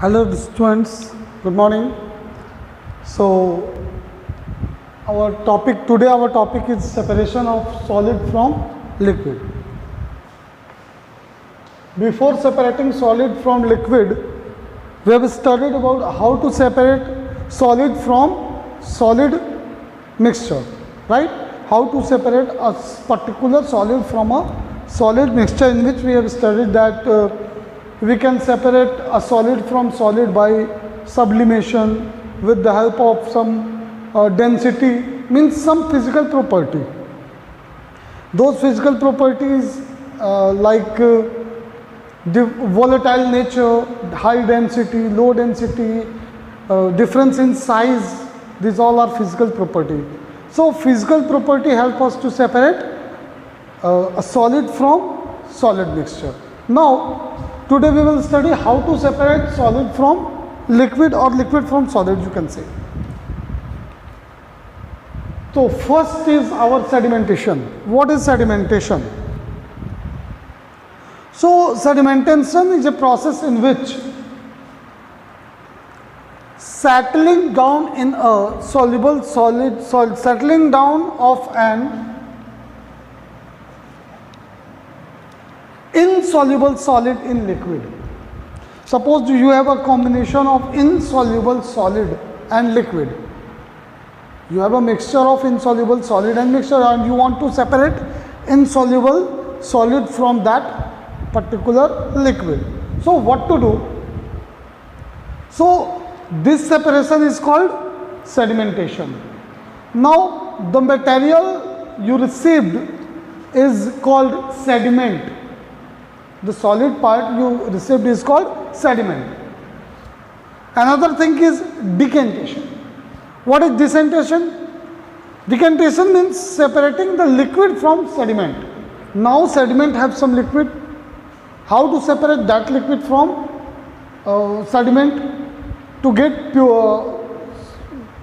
Hello students, good morning. So our topic is separation of solid from liquid. Before separating solid from liquid, we have studied about how to separate solid from solid mixture, right? How to separate a particular solid from a solid mixture, in which we have studied that we can separate a solid from solid by sublimation with the help of some density, means some physical property. Those physical properties like the volatile nature, high density, low density, difference in size, these all are physical property. So physical property help us to separate a solid from solid mixture. Now today we will study how to separate solid from liquid or liquid from solid, you can say. So first is our sedimentation. What is sedimentation? So sedimentation is a process in which settling down in a soluble solid, settling down of an insoluble solid in liquid. Suppose you have a combination of insoluble solid and liquid. You have a mixture of insoluble solid and mixture, and you want to separate insoluble solid from that particular liquid. So what to do? So this separation is called sedimentation. Now the material you received is called sediment. The solid part you received is called sediment. Another thing is decantation. What is decantation? Decantation means separating the liquid from sediment. Now sediment have some liquid. How to separate that liquid from sediment to get pure,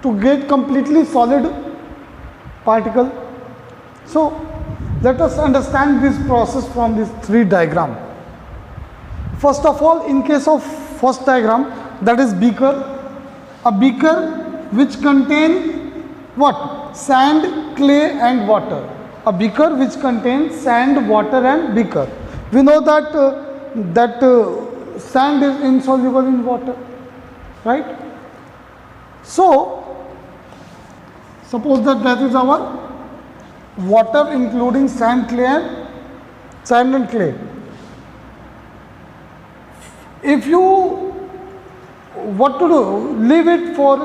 to get completely solid particle? So let us understand this process from these three diagrams. First of all, in case of first diagram, that is beaker, a beaker which contains what? Sand, clay and water. A beaker which contains sand, water and beaker. We know that sand is insoluble in water, right? So suppose that is our water including sand and clay. If you what to do? Leave it for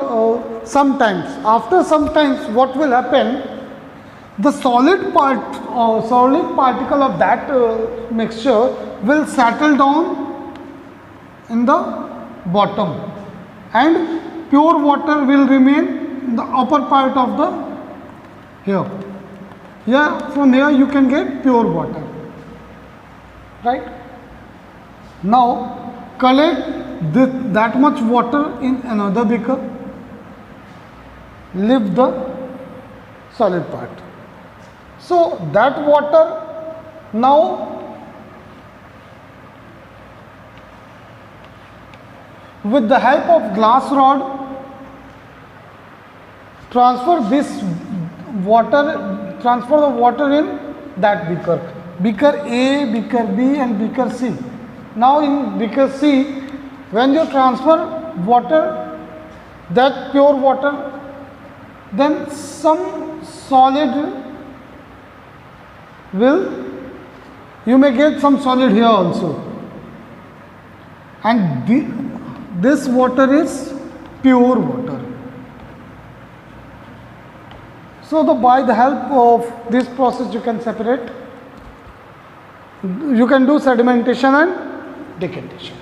some times. After some times, what will happen? The solid particle of that mixture will settle down in the bottom, and pure water will remain in the upper part of the here. Here, from here you can get pure water, right? Now collect that much water in another beaker, leave the solid part. So that water now with the help of glass rod transfer the water in that beaker. Beaker A, beaker B and beaker C. Now in beaker C, when you transfer water, that pure water, then some solid you may get some solid here also, and this water is pure water. So by the help of this process you can separate, you can do sedimentation and decantation.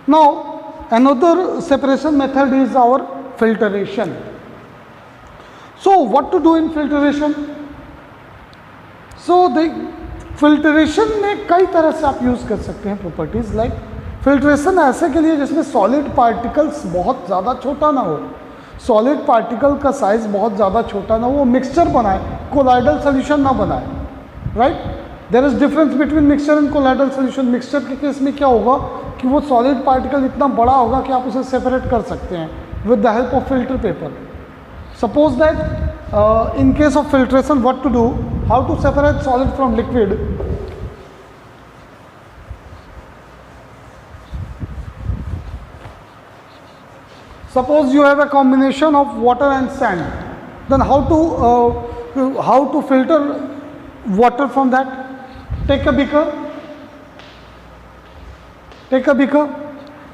Now another separation method is our filtration. So what to do in filtration? So the filtration में कई तरह से आप use कर सकते हैं properties. Like filtration ऐसे के लिए जिसमें सॉलिड पार्टिकल्स बहुत ज़्यादा छोटा ना हो, सॉलिड पार्टिकल का साइज बहुत ज़्यादा छोटा ना हो, वो मिक्सचर बनाए, कोलाइडल सोल्यूशन ना बनाए, right? There is difference between mixture and colloidal solution. Mixture के केस में क्या होगा कि वो सॉलिड पार्टिकल इतना बड़ा होगा कि आप उसे सेपरेट कर सकते हैं with the help of filter paper. Suppose that in case of filtration what to do, how to separate solid from liquid. Suppose you have a combination of water and sand, then how to filter water from that? Take a beaker,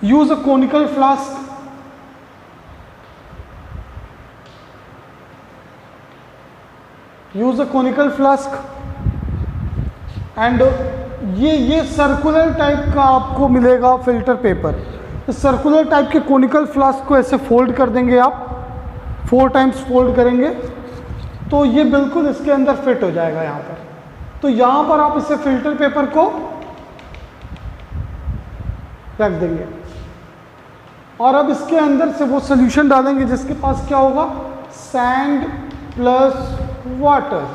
use a conical flask, and ये circular type का आपको मिलेगा filter paper. इस circular type के conical flask को ऐसे fold कर देंगे आप, 4 टाइम्स फोल्ड करेंगे तो ये बिल्कुल इसके अंदर फिट हो जाएगा यहाँ पर. तो यहाँ पर आप इसे फिल्टर पेपर को रख देंगे और अब इसके अंदर से वो सोल्यूशन डालेंगे जिसके पास क्या होगा, सैंड प्लस वाटर.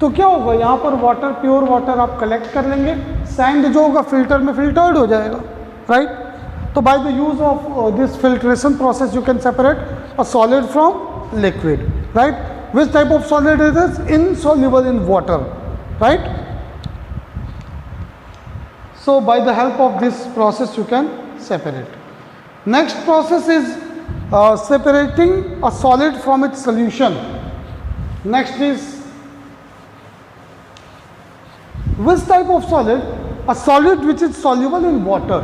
तो क्या होगा, यहाँ पर वाटर, प्योर वाटर आप कलेक्ट कर लेंगे, सैंड जो होगा फिल्टर में फिल्टर्ड हो जाएगा, right? So by the use of this filtration process you can separate a solid from liquid, right? Which type of solid it is? Insoluble in water, right? So by the help of this process you can separate. Next process is separating a solid from its solution. Next is which type of solid? A solid which is soluble in water.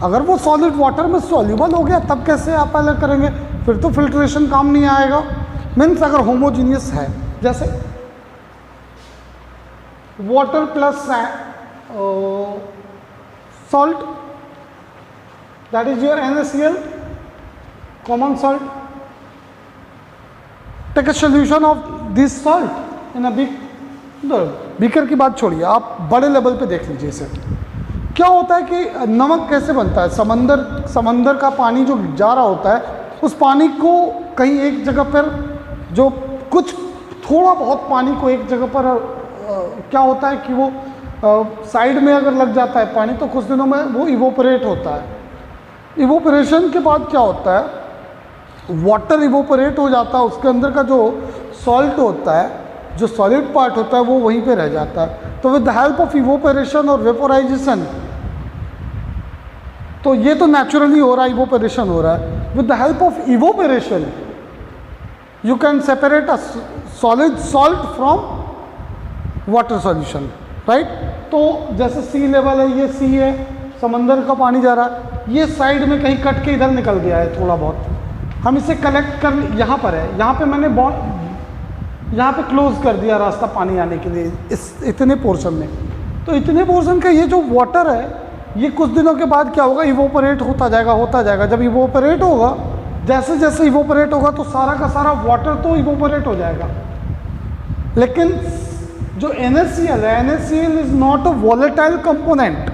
अगर वो solid water में soluble हो गया तब कैसे आप अलग करेंगे, फिर तो फिल्ट्रेशन काम नहीं आएगा. मीन्स अगर होमोजीनियस है, जैसे water plus salt, that is your NaCl, common salt. Take a solution of this salt in a beaker की बात छोड़िए, आप बड़े लेवल पे देख लीजिए इसे. क्या होता है कि नमक कैसे बनता है, समंदर का पानी जो जा रहा होता है, उस पानी को कहीं एक जगह पर, जो कुछ थोड़ा बहुत पानी को एक जगह पर क्या होता है कि वो साइड में अगर लग जाता है पानी तो कुछ दिनों में वो इवोपरेट होता है. इवोपरेशन के बाद क्या होता है, वाटर इवोपरेट हो जाता है, उसके अंदर का जो सॉल्ट होता है, जो सॉलिड पार्ट होता है वो वहीं पे रह जाता है. तो with the help of evaporation और वेपोराइजेशन, तो ये तो नेचुरली हो रहा है, इवोपरेशन हो रहा है. With the help of evaporation you can separate a solid salt from water solution, right. तो जैसे सी लेवल है, ये सी है, समंदर का पानी जा रहा है, ये साइड में कहीं कट के इधर निकल गया है थोड़ा बहुत, हम इसे कलेक्ट कर, यहाँ पर है, यहाँ पे मैंने यहाँ पे क्लोज कर दिया रास्ता पानी आने के लिए इस इतने पोर्शन में. तो इतने पोर्शन का ये जो वाटर है ये कुछ दिनों के बाद क्या होगा, इवोपरेट होता जाएगा. जब इवोपरेट होगा, जैसे जैसे इवोपरेट होगा तो सारा का सारा वाटर तो इवोपरेट हो जाएगा. लेकिन जो NaCl है, NaCl is not a volatile component.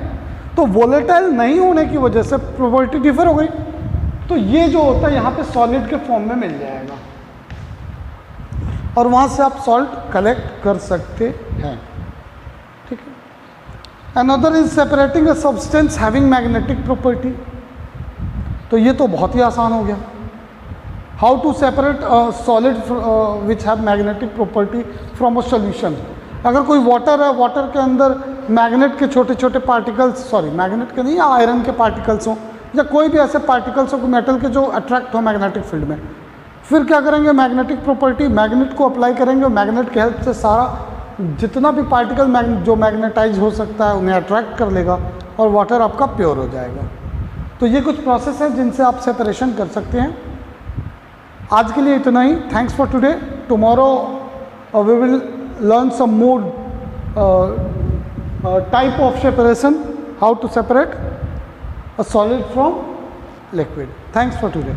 तो वॉलेटाइल नहीं होने की वजह से प्रॉपर्टी डिफर हो गई. तो ये जो होता है यहाँ पे सॉलिड के फॉर्म में मिल जाएगा और वहाँ से आप सॉल्ट कलेक्ट कर सकते हैं. ठीक है. Another is separating a substance having magnetic property. तो ये तो बहुत ही आसान हो गया. How to separate a solid which have magnetic property from a solution. अगर कोई वाटर है, वाटर के अंदर मैग्नेट के छोटे छोटे पार्टिकल्स, सॉरी मैग्नेट के नहीं, आयरन के पार्टिकल्स हों या कोई भी ऐसे पार्टिकल्स हो मेटल के जो अट्रैक्ट हो मैग्नेटिक फील्ड में, फिर क्या करेंगे, मैग्नेटिक प्रॉपर्टी, मैग्नेट को अप्लाई करेंगे और मैग्नेट के हेल्प से सारा जितना भी पार्टिकल जो मैग्नेटाइज हो सकता है उन्हें अट्रैक्ट कर लेगा और वाटर आपका प्योर हो जाएगा. तो ये कुछ प्रोसेस हैं जिनसे आप सेपरेशन कर सकते हैं. आज के लिए इतना ही. Thanks for today. Tomorrow we will learn some more type of separation, how to separate a solid from liquid. Thanks for today.